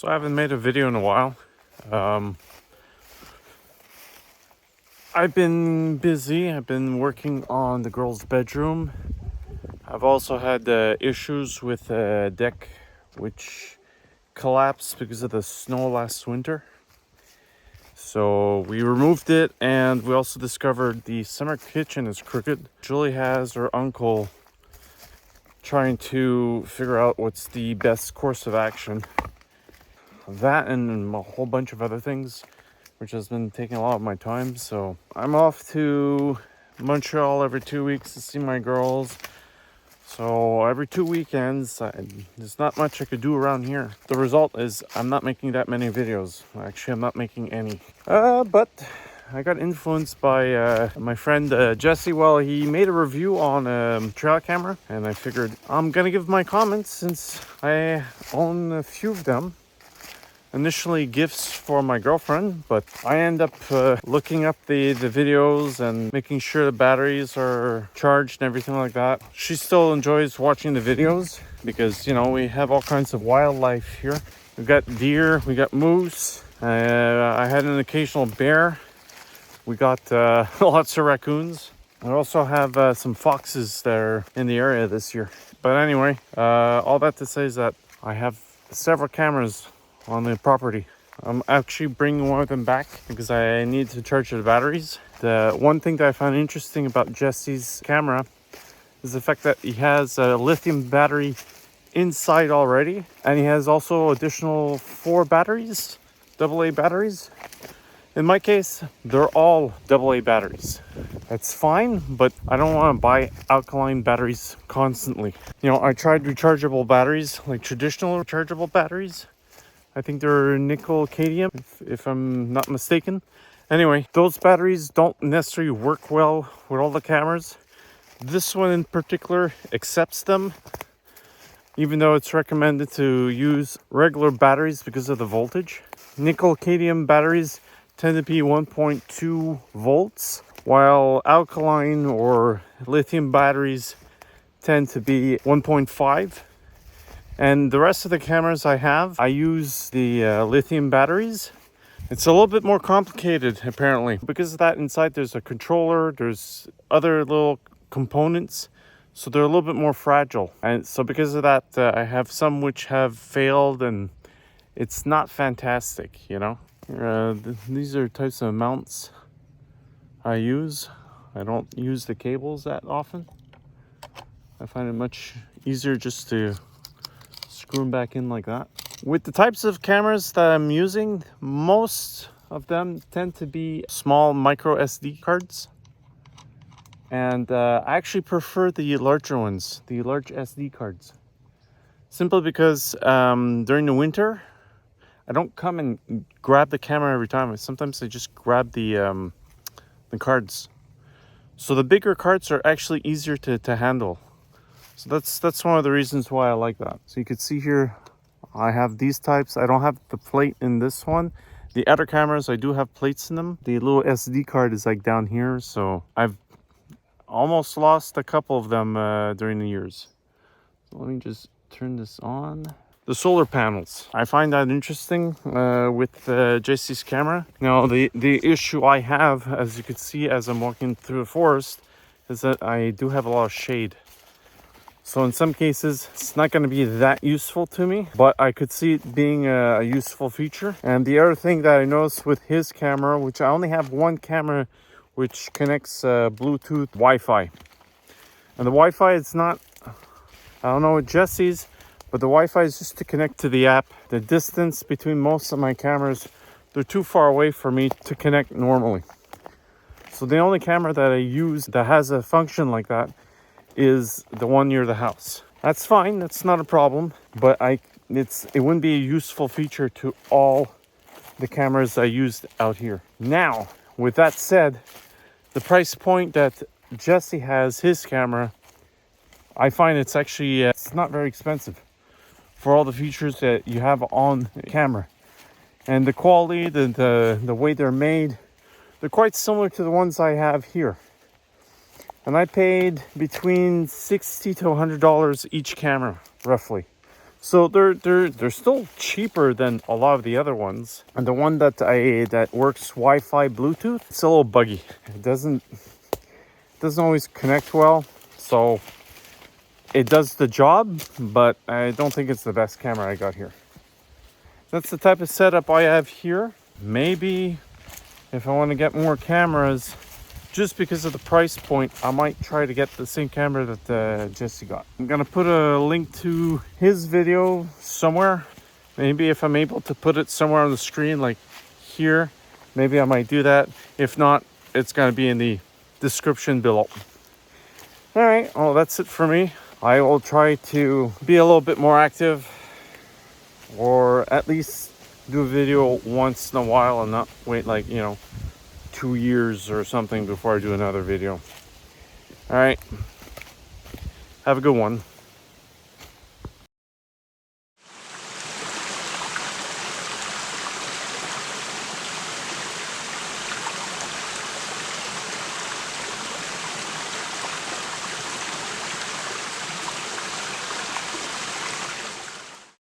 So I haven't made a video in a while. I've been busy. I've been working on the girls' bedroom. I've also had issues with the deck, which collapsed because of the snow last winter. So we removed it, and we also discovered the summer kitchen is crooked. Julie has her uncle trying to figure out what's the best course of action. That and a whole bunch of other things, which has been taking a lot of my time. So I'm off to Montreal every 2 weeks to see my girls. So every 2 weekends, there's not much I could do around here. The result is I'm not making that many videos. Actually, I'm not making any. But I got influenced by my friend Jesse. Well, he made a review on a trail camera, and I figured I'm gonna give my comments since I own a few of them. Initially gifts for my girlfriend, but I end up looking up the videos and making sure the batteries are charged and everything like that. She still enjoys watching the videos because, you know, we have all kinds of wildlife here. We got deer, we got moose, I had an occasional bear, we got lots of raccoons. I also have some foxes that are in the area this year. But anyway, all that to say is that I have several cameras on the property. I'm actually bringing one of them back because I need to charge the batteries. The one thing that I found interesting about Jesse's camera is the fact that he has a lithium battery inside already, and he has also additional 4 batteries, AA batteries. In my case, they're all AA batteries. That's fine, but I don't want to buy alkaline batteries constantly. You know, I tried rechargeable batteries, like traditional rechargeable batteries. I think they're nickel cadmium, if I'm not mistaken. Anyway, those batteries don't necessarily work well with all the cameras. This one in particular accepts them, even though it's recommended to use regular batteries because of the voltage. Nickel cadmium batteries tend to be 1.2 volts, while alkaline or lithium batteries tend to be 1.5. And the rest of the cameras I have, I use the lithium batteries. It's a little bit more complicated, apparently. Because of that, inside there's a controller, there's other little components, so they're a little bit more fragile. And so because of that, I have some which have failed, and it's not fantastic, you know. These are types of mounts I use. I don't use the cables that often. I find it much easier just to screw them back in like that. With the types of cameras that I'm using, most of them tend to be small micro SD cards, and I actually prefer the larger ones, the large SD cards, simply because during the winter I don't come and grab the camera every time. Sometimes I just grab the cards, so the bigger cards are actually easier to handle. So that's one of the reasons why I like that. So you can see here, I have these types. I don't have the plate in this one. The other cameras, I do have plates in them. The little SD card is like down here. So I've almost lost a couple of them during the years. So let me just turn this on. The solar panels. I find that interesting with JC's camera. Now the issue I have, as you can see as I'm walking through the forest, is that I do have a lot of shade. So in some cases, it's not going to be that useful to me, but I could see it being a useful feature. And the other thing that I noticed with his camera, which I only have one camera which connects Bluetooth Wi-Fi. And the Wi-Fi is not, I don't know what Jesse's, but the Wi-Fi is just to connect to the app. The distance between most of my cameras, they're too far away for me to connect normally. So the only camera that I use that has a function like that is the one near the house. That's fine, that's not a problem, but it wouldn't be a useful feature to all the cameras I used out here. Now, with that said, the price point that Jesse has his camera, I find it's actually it's not very expensive for all the features that you have on the camera. And the quality, the way they're made, they're quite similar to the ones I have here. And I paid between $60 to $100 each camera, roughly. So they're still cheaper than a lot of the other ones. And the one that works Wi-Fi Bluetooth, it's a little buggy. It doesn't always connect well. So it does the job, but I don't think it's the best camera I got here. That's the type of setup I have here. Maybe if I want to get more cameras, just because of the price point, I might try to get the same camera that Jesse got. I'm gonna put a link to his video somewhere. Maybe if I'm able to put it somewhere on the screen, like here, maybe I might do that. If not, it's gonna be in the description below. All right, well, that's it for me. I will try to be a little bit more active, or at least do a video once in a while and not wait like, 2 years or something before I do another video. All right, have a good one.